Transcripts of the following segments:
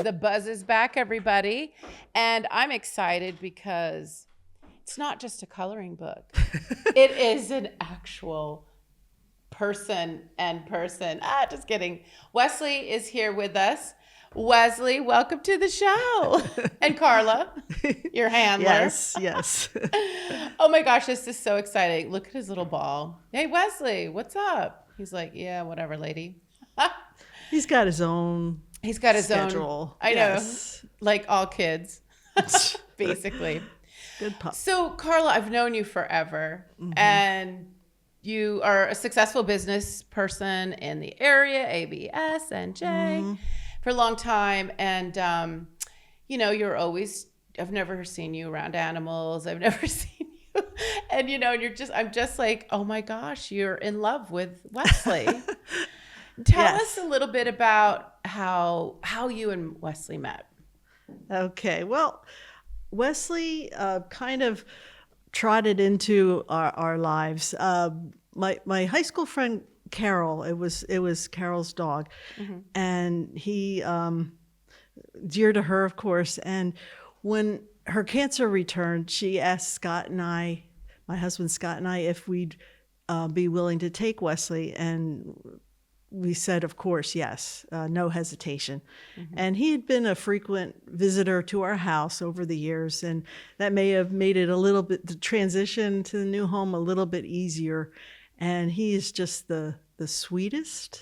The buzz is back, everybody. And I'm excited because it's not just a coloring book. It is an actual person. Just kidding. Wesley is here with us. Wesley, welcome to the show. And Karla, your handler. Yes. Oh my gosh, this is so exciting. Look at his little ball. Hey, Wesley, what's up? He's like, yeah, whatever, lady. He's got his own schedule. I know, like all kids, basically. Good pup. So, Karla, I've known you forever, and you are a successful business person in the area, ABS and J, for a long time. And, you're always, I've never seen you around animals. I've never seen you. And, I'm just like, oh my gosh, you're in love with Wesley. Tell us a little bit about how you and Wesley met. Okay. Well, Wesley kind of trotted into our lives. My high school friend Carol, it was Carol's dog, and he dear to her, of course. And when her cancer returned, she asked Scott and I, my husband Scott and I, if we'd be willing to take Wesley, and we said, of course, yes, no hesitation. And he had been a frequent visitor to our house over the years, and that may have made it a little bit, the transition to the new home, a little bit easier. And he is just the sweetest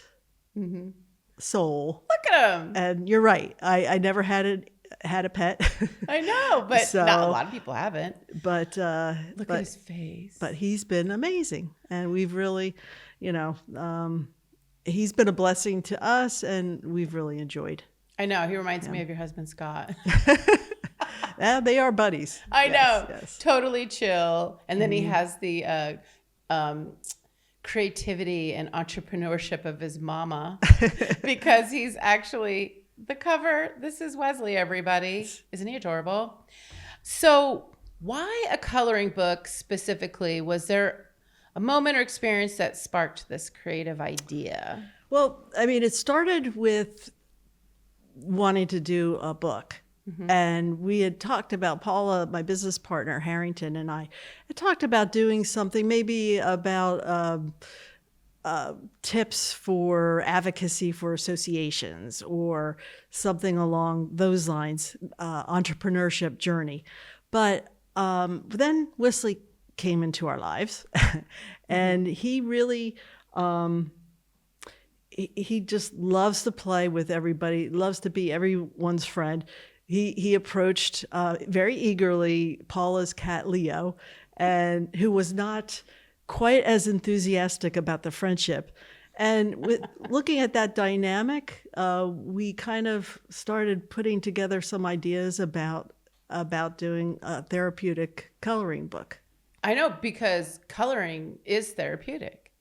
soul. Look at him. And you're right. I never had a pet. I know, but So- not a lot of people haven't. But Look at his face. But he's been amazing, and we've really, he's been a blessing to us, and we've really enjoyed. I know. He reminds me of your husband, Scott. They are buddies. I know. Yes. Totally chill. And then he has the creativity and entrepreneurship of his mama because he's actually the cover. This is Wesley, everybody. Isn't he adorable? So why a coloring book specifically? Was there a moment or experience that sparked this creative idea? Well, I mean, it started with wanting to do a book. And we had talked about, Paula, my business partner, Harrington, and I had talked about doing something maybe about tips for advocacy for associations or something along those lines, entrepreneurship journey. But then Wesley came into our lives, and he really, he just loves to play with everybody, loves to be everyone's friend. He approached very eagerly Paula's cat, Leo, and who was not quite as enthusiastic about the friendship. And with looking at that dynamic, we kind of started putting together some ideas about doing a therapeutic coloring book. I know, because coloring is therapeutic.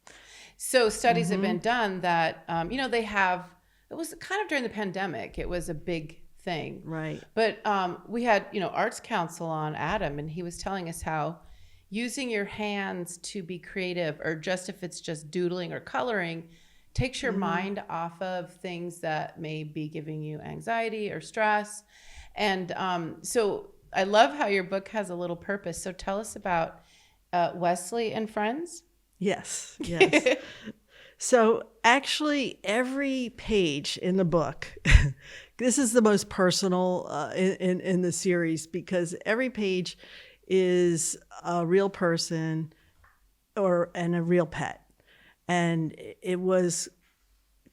So studies have been done that, they have, it was kind of during the pandemic, it was a big thing. Right. But we had, Arts Council on Adam, and he was telling us how using your hands to be creative, or just if it's just doodling or coloring, takes your mind off of things that may be giving you anxiety or stress. And so I love how your book has a little purpose. So tell us about Wesley and Friends. Yes. So actually, every page in the book, this is the most personal in the series, because every page is a real person and a real pet. And it was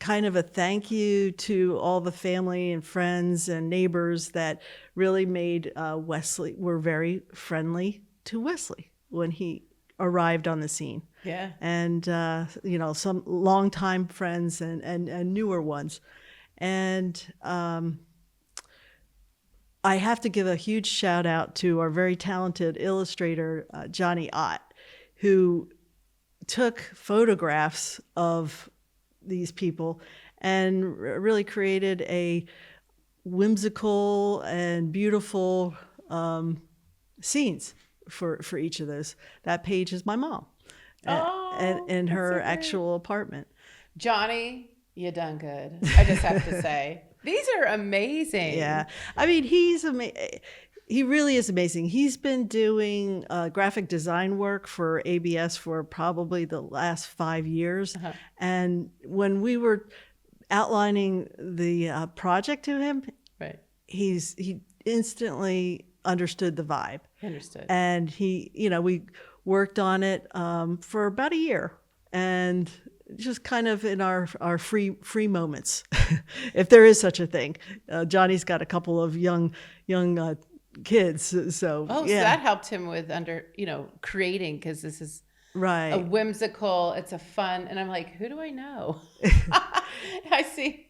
kind of a thank you to all the family and friends and neighbors that really made Wesley, were very friendly to Wesley when he arrived on the scene. Yeah. And, some longtime friends and newer ones. And I have to give a huge shout out to our very talented illustrator, Johnny Ott, who took photographs of these people and really created a whimsical and beautiful scenes for each of those. That page is my mom and in her actual apartment. Johnny, you done good. I just have to say. These are amazing. Yeah. I mean, he really is amazing. He's been doing graphic design work for ABS for probably the last 5 years. And when we were outlining the project to him, Right. he instantly understood the vibe. Understood. And we worked on it for about a year, and just kind of in our free moments, if there is such a thing. Johnny's got a couple of young kids, so So yeah, that helped him with creating, because this is a right. whimsical, it's a fun, and I'm like, who do I know? I see.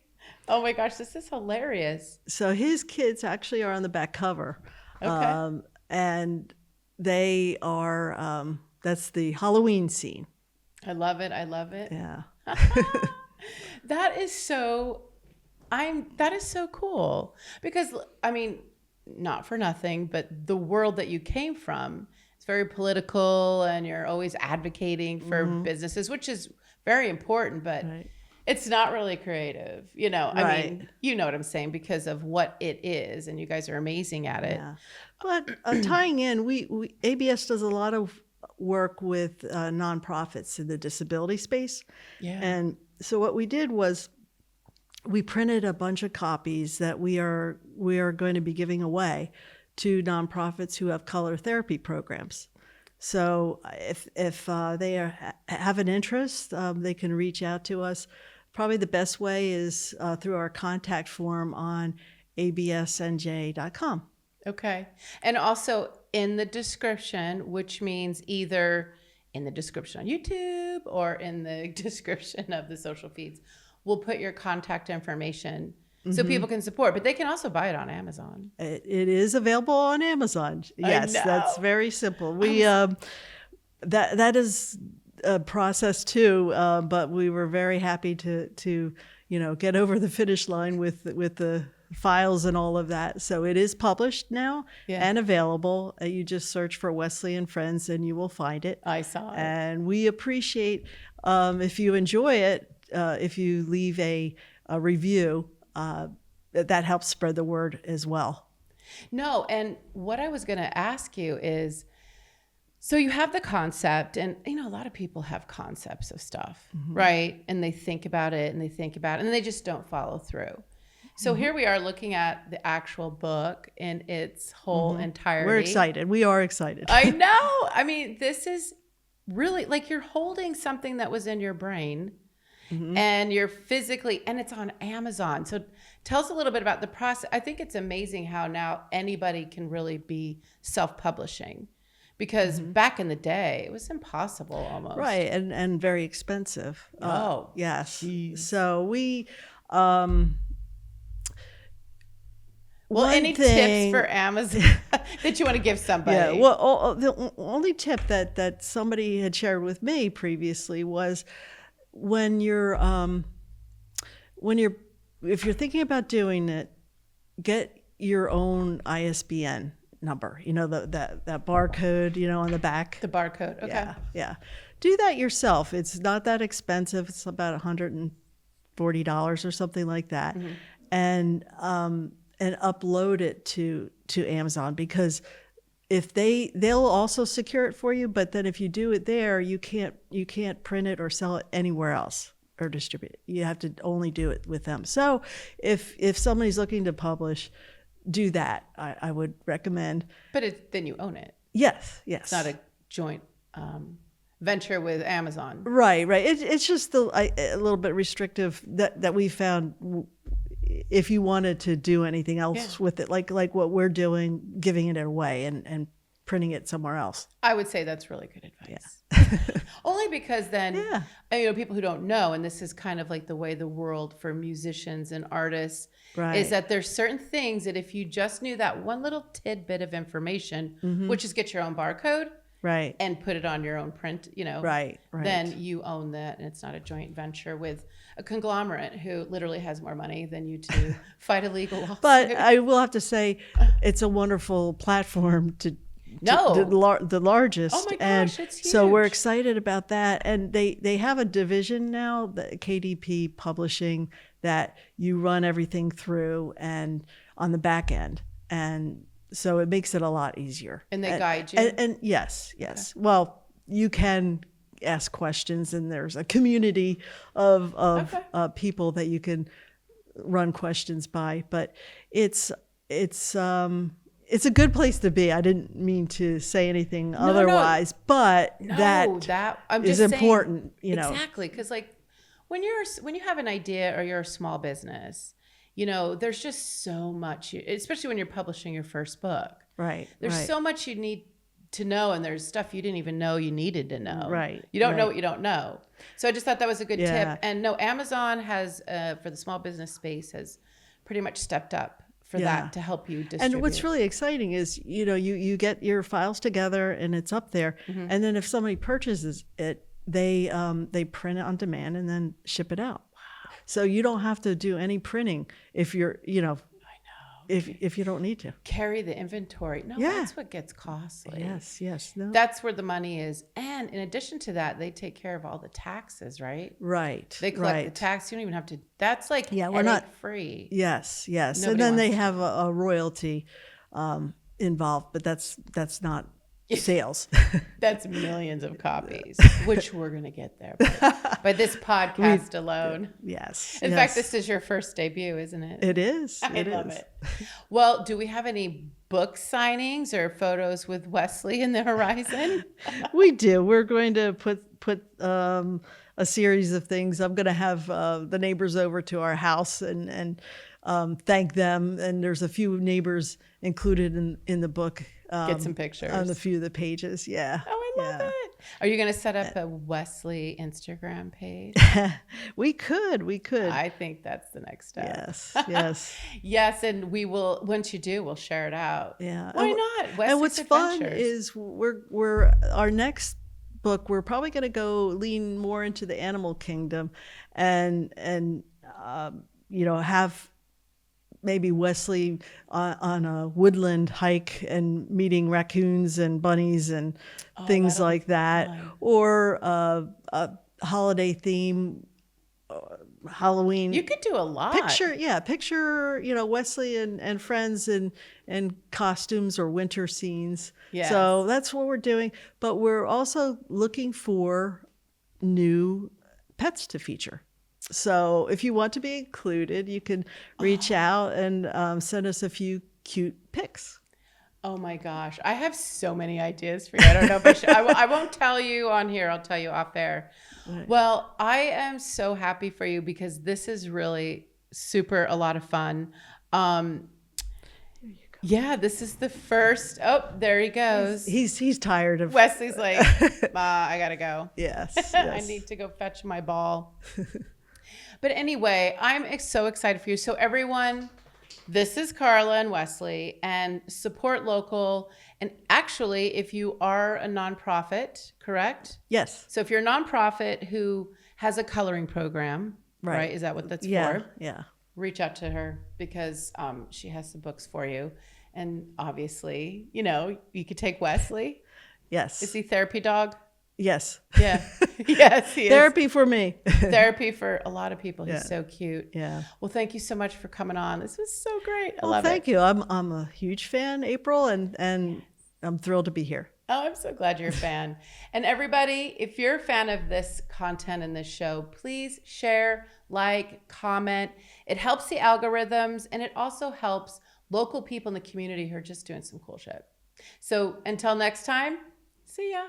Oh my gosh, this is hilarious. So his kids actually are on the back cover. Okay. And they are, that's the Halloween scene. I love it. I love it. Yeah. That is so cool, because I mean, not for nothing, but the world that you came from, it's very political, and you're always advocating for businesses, which is very important, but Right. it's not really creative, I Right. mean, you know what I'm saying, because of what it is, and you guys are amazing at it. Yeah. But tying in, we ABS does a lot of work with nonprofits in the disability space. Yeah. And so what we did was we printed a bunch of copies that we are going to be giving away to nonprofits who have color therapy programs. So if they have an interest, they can reach out to us. Probably the best way is through our contact form on absnj.com. Okay. And also in the description, which means either in the description on YouTube or in the description of the social feeds, we'll put your contact information so people can support. But they can also buy it on Amazon. It is available on Amazon. Yes, know. that's very simple. We that is a process too, but we were very happy to get over the finish line with the files and all of that. So it is published now and available. You just search for Wesley and Friends and you will find it. I saw it. And we appreciate if you enjoy it, if you leave a review, that helps spread the word as well. No, and what I was going to ask you is, so you have the concept, and a lot of people have concepts of stuff, right? And they think about it and they think about it and they just don't follow through. So here we are looking at the actual book in its whole entirety. We're excited. We are excited. I know. I mean, this is really like you're holding something that was in your brain and you're physically, and it's on Amazon. So tell us a little bit about the process. I think it's amazing how now anybody can really be self-publishing, because back in the day it was impossible almost. Right. And very expensive. Yes. Geez. So we, well, any tips for Amazon that you want to give somebody? Yeah. Well, the only tip that somebody had shared with me previously was when if you're thinking about doing it, get your own ISBN number. That barcode, on the back. The barcode. Okay. Yeah. Do that yourself. It's not that expensive. It's about $140 or something like that, and upload it to Amazon, because if they'll also secure it for you, but then if you do it there, you can't print it or sell it anywhere else or distribute it. You have to only do it with them. So if somebody's looking to publish, do that. I would recommend. But then you own it. Yes. It's not a joint venture with Amazon. Right. It's just a little bit restrictive that we found. If you wanted to do anything else with it, like what we're doing, giving it away and printing it somewhere else. I would say that's really good advice. Yeah. Only because then, people who don't know, and this is kind of like the way the world for musicians and artists is that there's certain things that if you just knew that one little tidbit of information, which is get your own barcode, right, and put it on your own print, right, then you own that, and it's not a joint venture with a conglomerate who literally has more money than you to fight a legal lawsuit. But I will have to say, it's a wonderful platform to the largest. Oh my gosh, and it's huge. So we're excited about that. And they have a division now, the KDP Publishing. that you run everything through and on the back end. And so it makes it a lot easier. And they guide you? And yes. Okay. Well, you can ask questions, and there's a community of people that you can run questions by. But it's a good place to be. I didn't mean to say anything otherwise, but that is important. Exactly, because like when you have an idea or you're a small business, there's just so much, especially when you're publishing your first book. Right. There's so much you need to know, and there's stuff you didn't even know you needed to know. Right. You don't know what you don't know. So I just thought that was a good tip. And no, Amazon has for the small business space has pretty much stepped up for that to help you distribute. And what's really exciting is, you get your files together and it's up there. Mm-hmm. And then if somebody purchases it, they print it on demand and then ship it out. Wow. So you don't have to do any printing if you're, I know. If you don't need to. Carry the inventory. No, that's what gets costly. Yes. No. That's where the money is. And in addition to that, they take care of all the taxes, right? Right. They collect the tax. You don't even have to. That's like we're not free. Yes. Nobody and then they have a royalty involved, but that's not sales. That's millions of copies, which we're going to get there by this podcast alone. Yes. In fact, this is your first debut, isn't it? It is. I love it. Well, do we have any book signings or photos with Wesley in the horizon? We do. We're going to put a series of things. I'm going to have the neighbors over to our house and thank them. And there's a few neighbors included in the book. Get some pictures on a few of the pages. Yeah. Oh, I love it. Are you going to set up a Wesley Instagram page? We could. I think that's the next step. Yes. Yes, and we will. Once you do, we'll share it out. Yeah. Why not? Wesley's and what's Adventures. fun is we're our next book. We're probably going to go lean more into the animal kingdom, and have maybe Wesley on a woodland hike and meeting raccoons and bunnies and things like that, or a holiday theme, Halloween. You could do a lot. Picture Wesley and friends in costumes or winter scenes. Yes. So that's what we're doing. But we're also looking for new pets to feature. So if you want to be included, you can reach out and send us a few cute pics. Oh my gosh. I have so many ideas for you. I don't know if I should. I won't tell you on here. I'll tell you off air. Right. Well, I am so happy for you because this is really a lot of fun. Yeah, this is the first. Oh, there he goes. He's tired of. Wesley's like, I gotta go. Yes. I need to go fetch my ball. But anyway, I'm so excited for you. So everyone, this is Karla and Wesley, and support local. And actually, if you are a nonprofit, correct? Yes. So if you're a nonprofit who has a coloring program, right? Is that what that's for? Yeah. Reach out to her because she has some books for you. And obviously, you could take Wesley. Yes. Is he therapy dog? Yes. Yeah. Yes, he is. Therapy for me. Therapy for a lot of people. He's so cute. Yeah. Well, thank you so much for coming on. This was so great. I love it. Thank you. I'm a huge fan, April, and I'm thrilled to be here. Oh, I'm so glad you're a fan. And everybody, if you're a fan of this content and this show, please share, comment. It helps the algorithms, and it also helps local people in the community who are just doing some cool shit. So until next time, see ya.